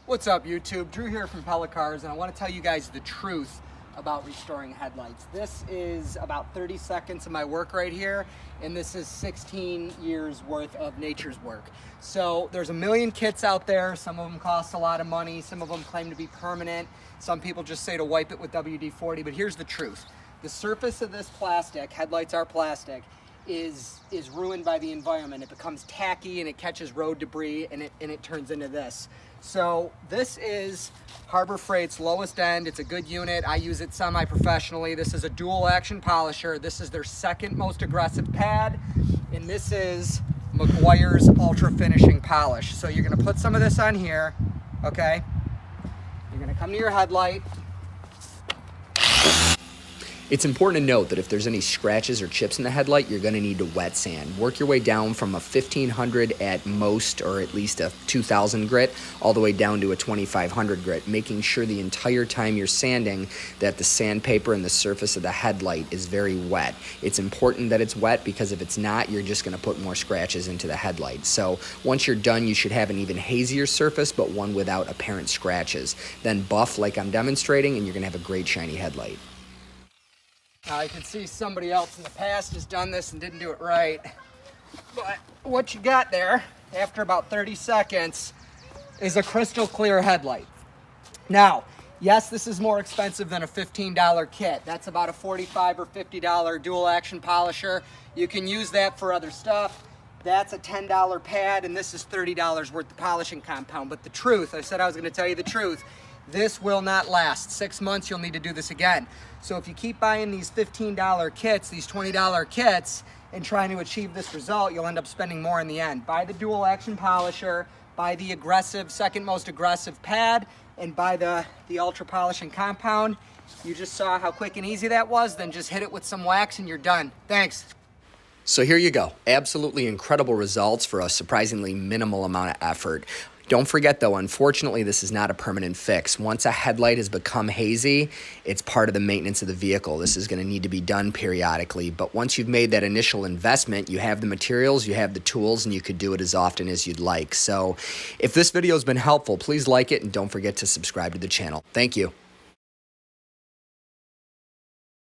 What's up, YouTube? Drew here from Pellet Cars, and I want to tell you guys the truth about restoring headlights. This is about 30 seconds of my work right here, and this is 16 years worth of nature's work. So there's a million kits out there. Some of them cost a lot of money. Some of them claim to be permanent. Some people just say to wipe it with WD-40, but here's the truth. The surface of this plastic, headlights are plastic, is ruined by the environment. It becomes tacky and it catches road debris and it turns into this. So this is Harbor Freight's lowest end. It's a good unit. I use it semi-professionally. This is a dual action polisher. This is their second most aggressive pad, and this is McGuire's ultra finishing polish. So you're gonna put some of this on here, okay? You're gonna come to your headlight. It's important to note that if there's any scratches or chips in the headlight, you're going to need to wet sand. Work your way down from a 1500 at most, or at least a 2000 grit, all the way down to a 2500 grit, making sure the entire time you're sanding that the sandpaper and the surface of the headlight is very wet. It's important that it's wet because if it's not, you're just going to put more scratches into the headlight. So once you're done, you should have an even hazier surface, but one without apparent scratches. Then buff like I'm demonstrating, and you're going to have a great shiny headlight. Now I can see somebody else in the past has done this and didn't do it right. But what you got there, after about 30 seconds, is a crystal clear headlight. Now, yes, this is more expensive than a $15 kit. That's about a $45 or $50 dual action polisher. You can use that for other stuff. That's a $10 pad, and this is $30 worth of polishing compound. But the truth, I said I was gonna tell you the truth, this will not last. 6 months, you'll need to do this again. So if you keep buying these $15 kits, these $20 kits, and trying to achieve this result, you'll end up spending more in the end. Buy the dual action polisher, buy the aggressive, second most aggressive pad, and buy the ultra polishing compound. You just saw how quick and easy that was, then just hit it with some wax and you're done. Thanks. So here you go. Absolutely incredible results for a surprisingly minimal amount of effort. Don't forget though, unfortunately, this is not a permanent fix. Once a headlight has become hazy, it's part of the maintenance of the vehicle. This is going to need to be done periodically. But once you've made that initial investment, you have the materials, you have the tools, and you could do it as often as you'd like. So if this video has been helpful, please like it and don't forget to subscribe to the channel. Thank you.